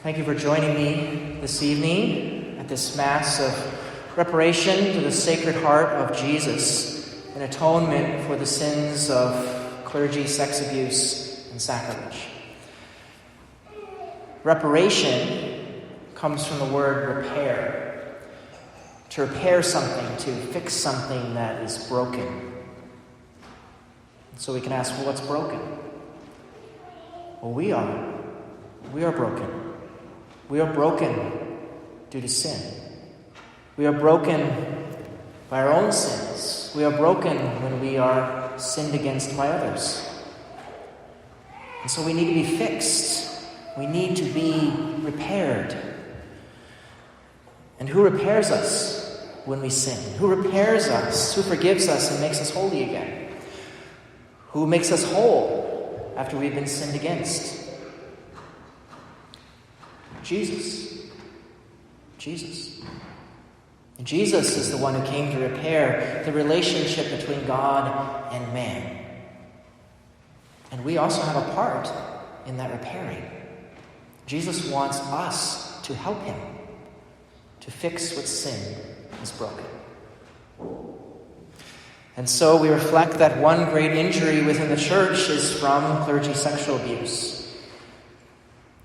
Thank you for joining me this evening at this Mass of Reparation to the Sacred Heart of Jesus, an atonement for the sins of clergy, sex abuse, and sacrilege. Reparation comes from the word repair. To repair something, to fix something that is broken. So we can ask, well, what's broken? Well, we are. We are broken. We are broken due to sin. We are broken by our own sins. We are broken when we are sinned against by others. And so we need to be fixed. We need to be repaired. And who repairs us when we sin? Who repairs us? Who forgives us and makes us holy again? Who makes us whole after we've been sinned against? Jesus. Jesus. And Jesus is the one who came to repair the relationship between God and man. And we also have a part in that repairing. Jesus wants us to help him to fix what sin has broken. And so we reflect that one great injury within the church is from clergy sexual abuse.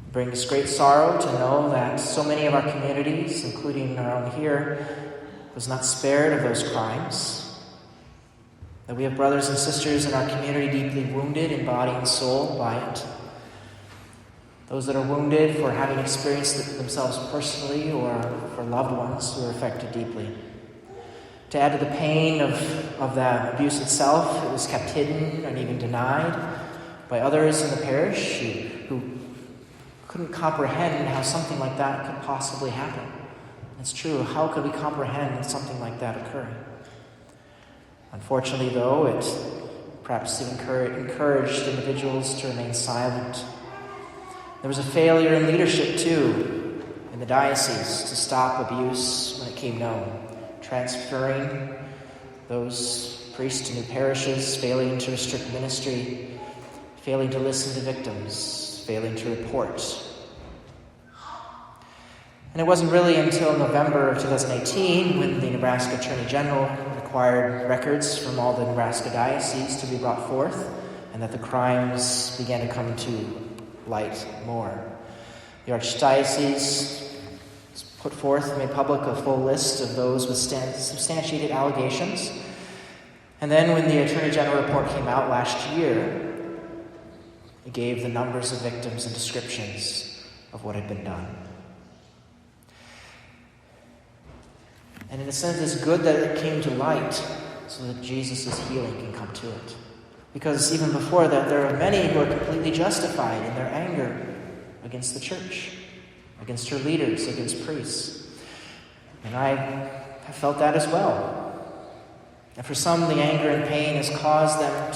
It brings great sorrow to know that so many of our communities, including our own here, was not spared of those crimes. That we have brothers and sisters in our community deeply wounded in body and soul by it. Those that are wounded for having experienced it themselves personally or for loved ones who are affected deeply. To add to the pain of the abuse itself, it was kept hidden and even denied by others in the parish who couldn't comprehend how something like that could possibly happen. It's true, how could we comprehend something like that occurring? Unfortunately, though, it perhaps encouraged individuals to remain silent. There was a failure in leadership, too, in the diocese to stop abuse when it came known. Transferring those priests to new parishes, failing to restrict ministry, failing to listen to victims, failing to report. And it wasn't really until November of 2018 when the Nebraska Attorney General required records from all the Nebraska dioceses to be brought forth and that the crimes began to come to light more. The Archdiocese put forth and made public a full list of those with substantiated allegations. And then when the Attorney General report came out last year, it gave the numbers of victims and descriptions of what had been done. And in a sense, it's good that it came to light so that Jesus' healing can come to it. Because even before that, there are many who are completely justified in their anger against the church, against her leaders, against priests. And I have felt that as well. And for some, the anger and pain has caused them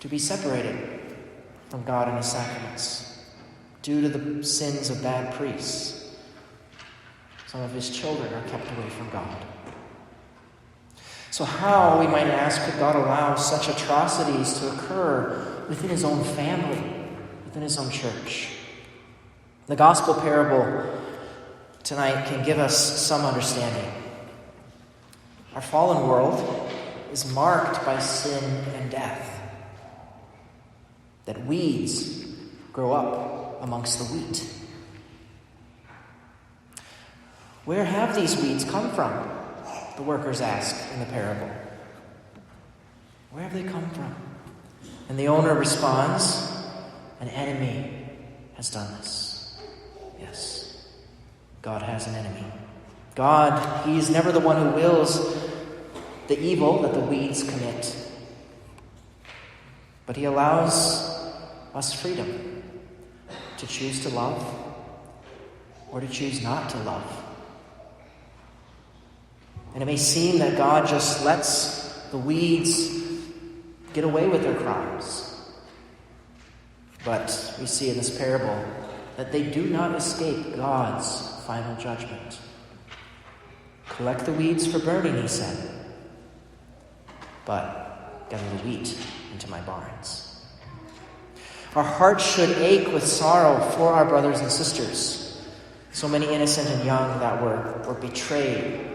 to be separated from God and his sacraments due to the sins of bad priests. Some of his children are kept away from God. So how, we might ask, could God allow such atrocities to occur within his own family, within his own church? The gospel parable tonight can give us some understanding. Our fallen world is marked by sin and death. That weeds grow up amongst the wheat. Where have these weeds come from? The workers ask in the parable. Where have they come from? And the owner responds, an enemy has done this. Yes, God has an enemy. God, he is never the one who wills the evil that the weeds commit. But he allows us freedom to choose to love or to choose not to love. And it may seem that God just lets the weeds get away with their crimes. But we see in this parable that they do not escape God's final judgment. Collect the weeds for burning, he said, but gather the wheat into my barns. Our hearts should ache with sorrow for our brothers and sisters, so many innocent and young that were betrayed,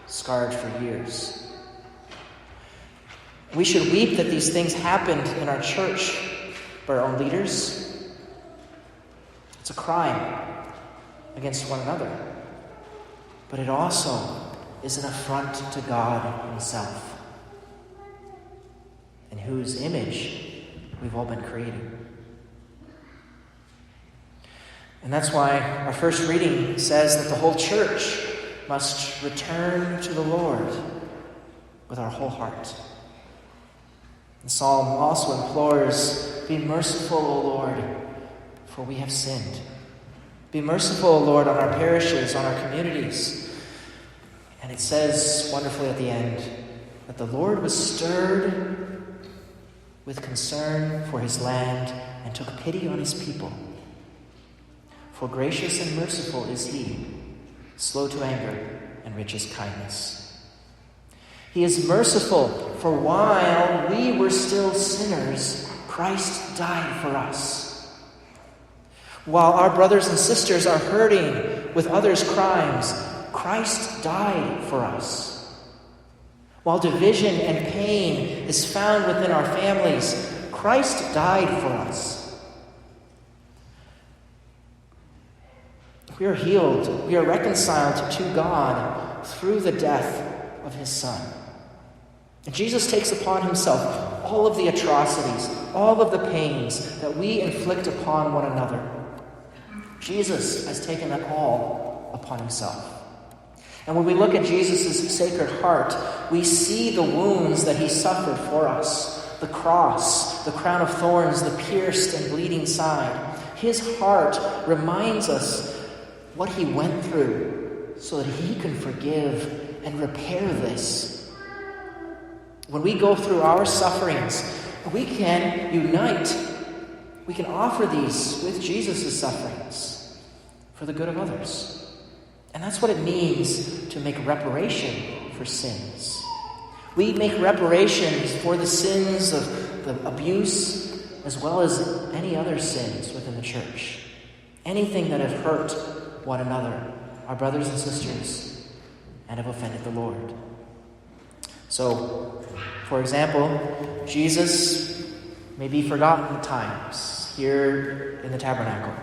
scarred for years. We should weep that these things happened in our church by our own leaders. It's a crime against one another, but it also is an affront to God himself, in whose image we've all been created. And that's why our first reading says that the whole church must return to the Lord with our whole heart. The psalm also implores, "Be merciful, O Lord, for we have sinned." Be merciful, O Lord, on our parishes, on our communities. And it says wonderfully at the end that the Lord was stirred with concern for his land and took pity on his people. For gracious and merciful is he, slow to anger and rich in kindness. He is merciful, for while we were still sinners, Christ died for us. While our brothers and sisters are hurting with others' crimes, Christ died for us. While division and pain is found within our families, Christ died for us. We are healed, we are reconciled to God through the death of his Son. And Jesus takes upon himself all of the atrocities, all of the pains that we inflict upon one another. Jesus has taken that all upon himself. And when we look at Jesus' sacred heart, we see the wounds that he suffered for us, the cross, the crown of thorns, the pierced and bleeding side. His heart reminds us what he went through so that he can forgive and repair this. When we go through our sufferings, we can unite. We can offer these with Jesus' sufferings for the good of others. And that's what it means to make reparation for sins. We make reparations for the sins of the abuse as well as any other sins within the church. Anything that have hurt one another, our brothers and sisters, and have offended the Lord. So, for example, Jesus may be forgotten at times here in the tabernacle,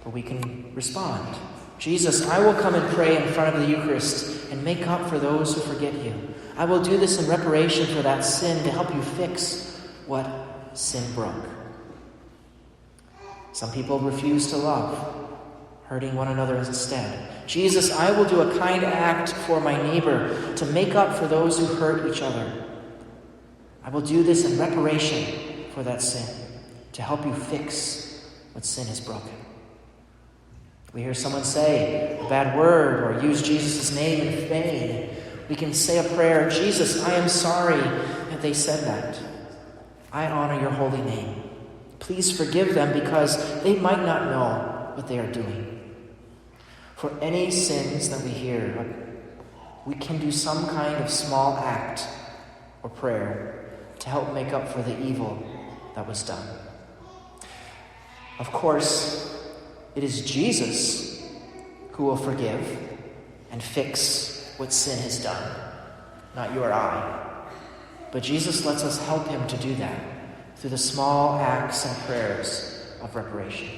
but we can respond. Jesus, I will come and pray in front of the Eucharist and make up for those who forget you. I will do this in reparation for that sin to help you fix what sin broke. Some people refuse to love, hurting one another instead. Jesus, I will do a kind act for my neighbor to make up for those who hurt each other. I will do this in reparation for that sin to help you fix what sin has broken. We hear someone say a bad word or use Jesus' name in vain. We can say a prayer, Jesus, I am sorry that they said that. I honor your holy name. Please forgive them because they might not know what they are doing. For any sins that we hear, we can do some kind of small act or prayer to help make up for the evil that was done. Of course, it is Jesus who will forgive and fix what sin has done, not you or I. But Jesus lets us help him to do that through the small acts and prayers of reparation.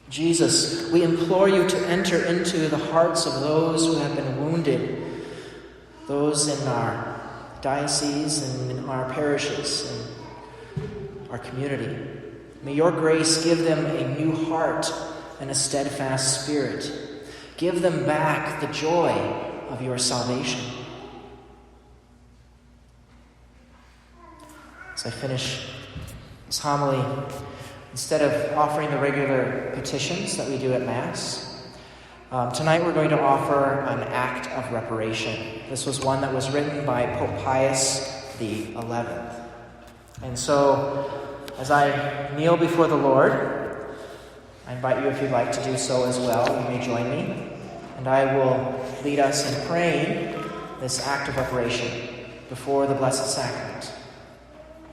Jesus, we implore you to enter into the hearts of those who have been wounded, those in our diocese and in our parishes and our community. May your grace give them a new heart and a steadfast spirit. Give them back the joy of your salvation. As I finish this homily, instead of offering the regular petitions that we do at Mass, tonight we're going to offer an act of reparation. This was one that was written by Pope Pius XI. And so, as I kneel before the Lord, I invite you, if you'd like to do so as well, you may join me, and I will lead us in praying this act of reparation before the Blessed Sacrament.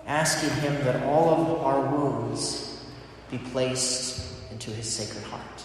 asking him that all of our wounds be placed into his sacred heart.